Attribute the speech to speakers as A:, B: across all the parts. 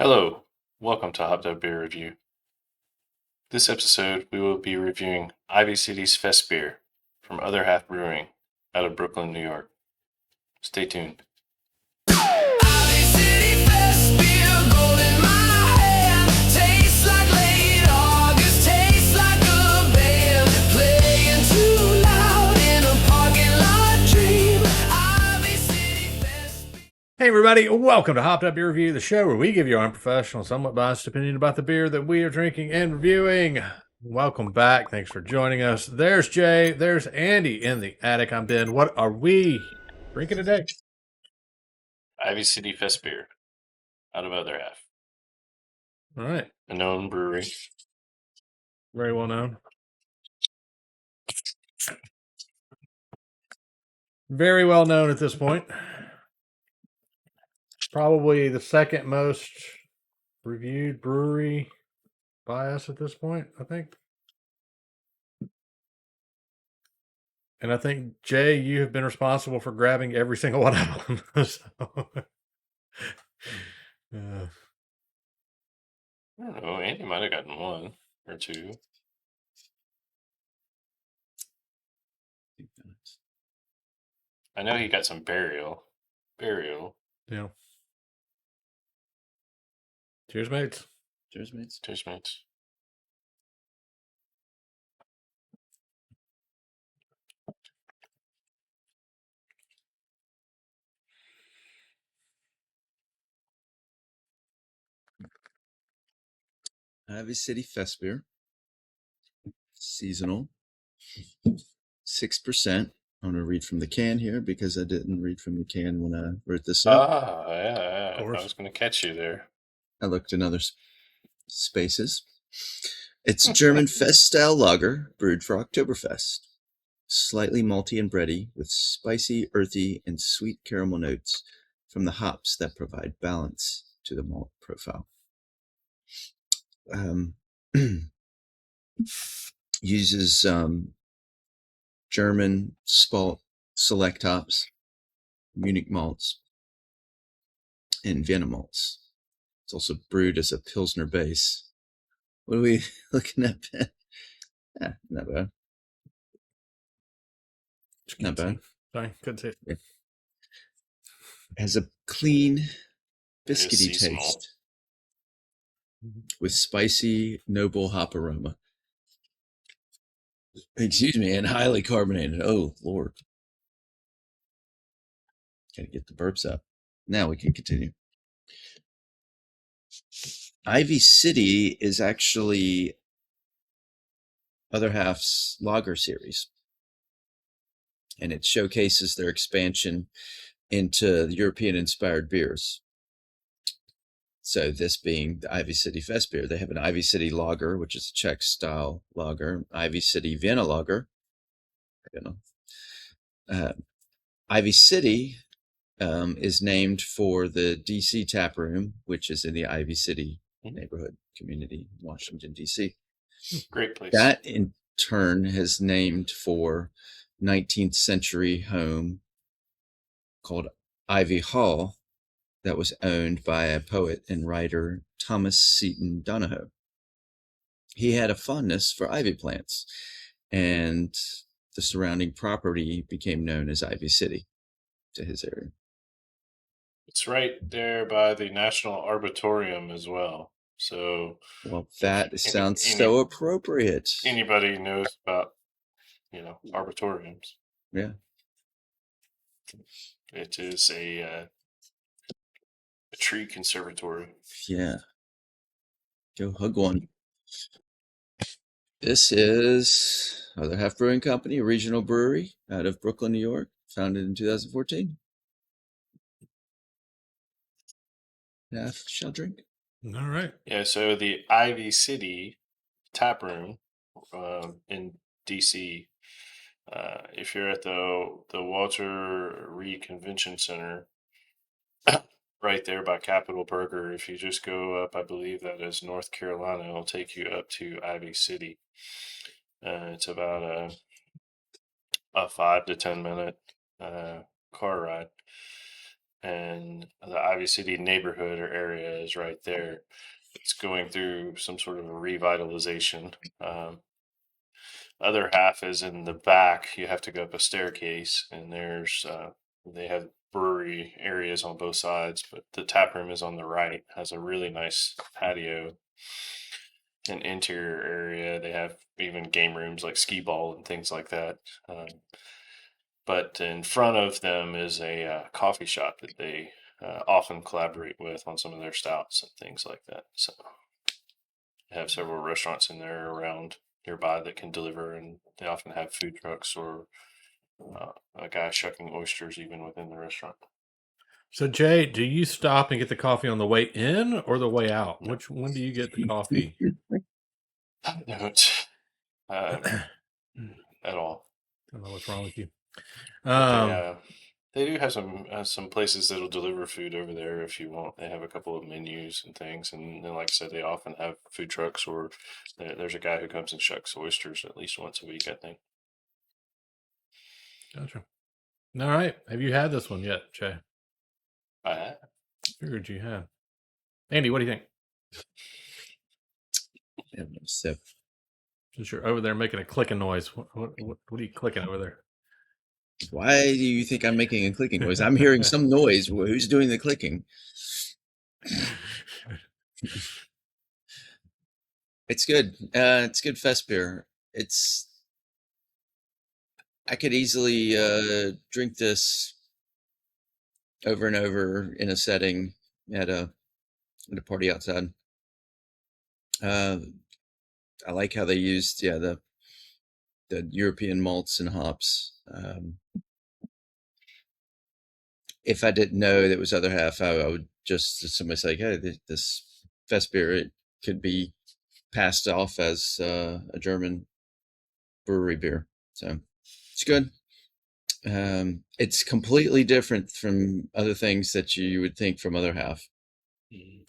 A: Hello, welcome to HUBR Beer Review. This episode, we will be reviewing Ivy City's Festbier from Other Half Brewing out of Brooklyn, New York. Stay tuned.
B: Ivy City Festbier, gold in my hand. Tastes like late August, tastes like a band playing too loud in a parking lot dream. Ivy City Festbier.
C: Hey everybody, welcome to Hopped Up Beer Review, the show where we give you our unprofessional, somewhat biased opinion about the beer that we are drinking and reviewing. Welcome back. Thanks for joining us. There's Jay. There's Andy in the attic. I'm Ben. What are we drinking today?
A: Ivy City Festbier out of Other Half,
C: All right.
A: a known brewery.
C: Very well known. Very well known at this point. Probably the second most reviewed brewery by us at this point, I think. And I think, Jay, you have been responsible for grabbing every single one of them.
A: I don't know, Andy might have gotten one or two. I know he got some burial.
C: Yeah. Cheers, mates.
D: Cheers, mates.
A: Cheers, mates.
D: Ivy City Festbier. Seasonal. 6%. I'm going to read from the can here because I didn't read from the can when I wrote this up.
A: Yeah.
C: Of course.
A: I was going to catch you there.
D: I looked in other spaces. It's a German Fest-style lager brewed for Oktoberfest. Slightly malty and bready with spicy, earthy, and sweet caramel notes from the hops that provide balance to the malt profile. Uses German Spalt select hops, Munich malts, and Vienna malts. It's also brewed as a Pilsner base. What are we looking at, Ben? Yeah, not bad. Not bad.
C: Sorry, couldn't see it.
D: Has a clean,
A: is
D: biscuity
A: seasonal.
D: taste with spicy, noble hop aroma. Excuse me, and highly carbonated. Oh, Lord. Gotta get the burps up. Now we can continue. Ivy City is actually Other Half's lager series. And it showcases their expansion into European-inspired beers. So this being the Ivy City Festbier, they have an Ivy City Lager, which is a Czech-style lager, Ivy City Vienna Lager. Ivy City is named for the DC tap room, which is in the Ivy City neighborhood community in Washington, D.C.
A: Great place.
D: That, in turn, has named for 19th century home called Ivy Hall that was owned by a poet and writer, Thomas Seton Donohoe. He had a fondness for ivy plants, and the surrounding property became known as Ivy City to his area.
A: It's right there by the National Arboretum as well. So,
D: Well, that
A: Any-
D: sounds
A: any-
D: so appropriate.
A: anybody knows about, arboreums.
D: Yeah.
A: It is a tree conservatory.
D: Yeah. Go hug one. This is Other Half Brewing Company, a regional brewery out of Brooklyn, New York, founded in 2014. Half shall drink.
C: All right.
A: Yeah, so the Ivy City tap room in DC. If you're at the Walter Reed Convention Center, right there by Capitol Burger, if you just go up, I believe that is North Carolina, it'll take you up to Ivy City. It's about a 5 to 10 minute car ride. and the Ivy City neighborhood or area is right there. It's going through some sort of a revitalization. Other half is in the back. You have to go up a staircase, and they have brewery areas on both sides, but the tap room is on the right. Has a really nice patio and interior area. They have even game rooms like skee ball and things like that. But in front of them is a coffee shop that they often collaborate with on some of their stouts and things like that. So they have several restaurants in there around nearby that can deliver, and they often have food trucks or a guy shucking oysters even within the restaurant.
C: So, Jay, do you stop and get the coffee on the way in or the way out?
A: No.
C: When do you get the coffee?
A: Don't at all.
C: I don't know what's wrong with you.
A: But they do have some places that'll deliver food over there if you want. They have a couple of menus and things, and then, like I said, they often have food trucks, or there's a guy who comes and shucks oysters at least once a week, I think.
C: Gotcha. All right. Have you had this one yet, Jay?
A: I have.
C: Figured you had. Andy, what do you think?
D: Yeah, so
C: Since you're over there making a clicking noise, what are you clicking over there?
D: why do you think I'm making a clicking noise? I'm hearing some noise. Who's doing the clicking? It's good. It's good Festbier. I could easily drink this over and over in a setting at a party outside. I like how they used the European malts and hops. If I didn't know that was other half, I would just somebody say, "Hey, this Festbier, it could be passed off as a German brewery beer." So it's good. It's completely different from other things that you would think from other half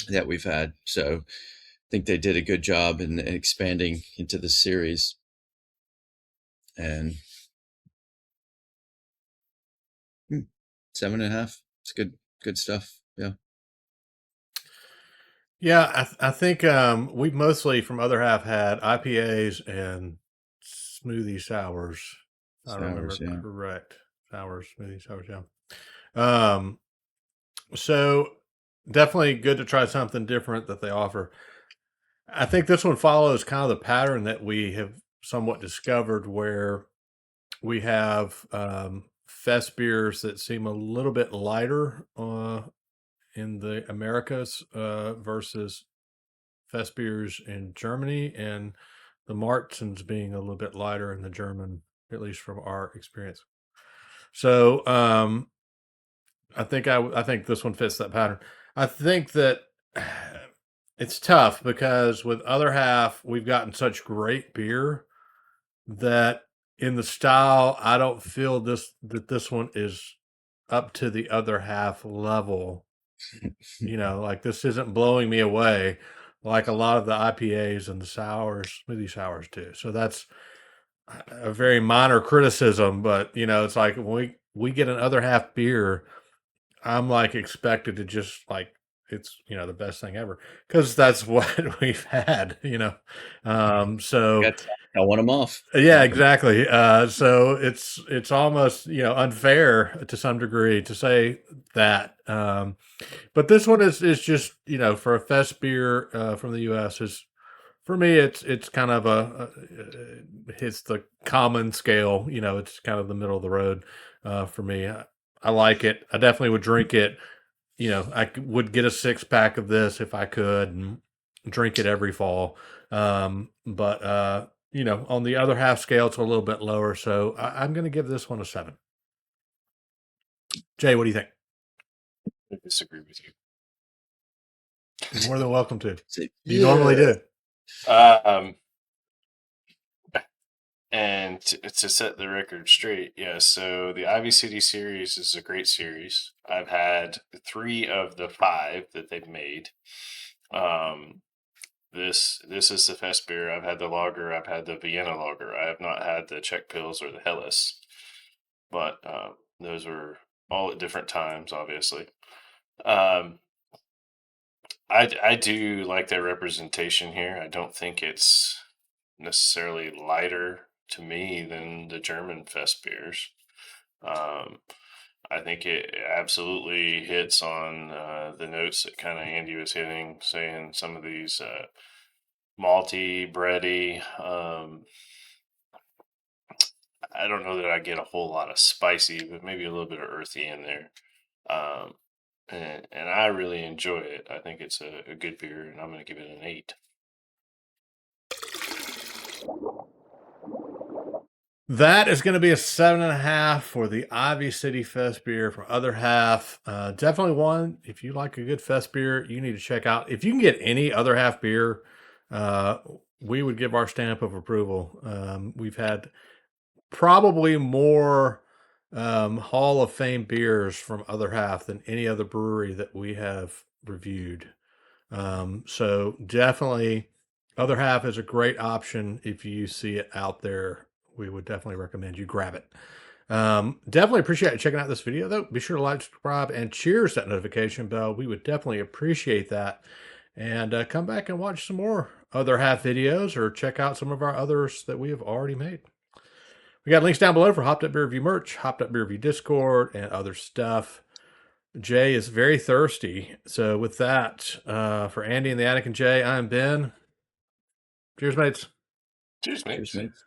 D: that we've had. So I think they did a good job in expanding into the series. And 7.5. It's good stuff. Yeah.
C: Yeah, I think we've mostly from other half had IPAs and smoothie sours. If I remember correct. Sours, smoothie sours, yeah. So definitely good to try something different that they offer. I think this one follows kind of the pattern that we have somewhat discovered where we have fest beers that seem a little bit lighter in the Americas versus fest beers in Germany, and the Martens being a little bit lighter in the German, at least from our experience. So I think this one fits that pattern. I think that it's tough because with other half we've gotten such great beer that in the style I don't feel that this one is up to the other half level. Like this isn't blowing me away like a lot of the IPAs and the sours, smoothie sours do. So that's a very minor criticism, but it's like when we get an other half beer, I'm like expected to just like it's the best thing ever because that's what we've had. So
D: I want them off.
C: yeah, exactly. So it's almost unfair to some degree to say that. But this one is just for a fest beer from the U.S. is for me it's kind of it's the common scale. It's kind of the middle of the road for me. I like it. I definitely would drink it. Would get a 6-pack of this if I could and drink it every fall. But on the other half scale, it's a little bit lower. So I'm going to give this one a 7. Jay, what do you think?
A: I disagree with you.
C: You're more than welcome to.
D: So,
C: You normally do.
A: And to set the record straight, yeah, so the Ivy City series is a great series. I've had 3 of the 5 that they've made. This is the Fest beer. I've had the lager. I've had the Vienna lager. I have not had the Czech Pils or the Helles. But those were all at different times, obviously. I do like their representation here. I don't think it's necessarily lighter to me than the German Fest beers. Um, I think it absolutely hits on the notes that kind of Andy was hitting, saying some of these malty, bready. I don't know that I get a whole lot of spicy, but maybe a little bit of earthy in there. Um, and I really enjoy it. I think it's a good beer, and I'm going to give it an 8.
C: That is going to be a 7.5 for the Ivy City Fest beer from Other Half. Definitely one. If you like a good Fest beer, you need to check out. If you can get any Other Half beer, we would give our stamp of approval. We've had probably more Hall of Fame beers from Other Half than any other brewery that we have reviewed. So definitely, Other Half is a great option if you see it out there. We would definitely recommend you grab it. Definitely appreciate you checking out this video, though. Be sure to like, subscribe, and cheers that notification bell. We would definitely appreciate that. And come back and watch some more Other Half videos or check out some of our others that we have already made. We got links down below for Hopped Up Beer Review merch, Hopped Up Beer Review Discord, and other stuff. Jay is very thirsty. So with that, for Andy and the Attic and Jay, I'm Ben. Cheers, mates.
A: Cheers, mate.
D: Cheers, mates.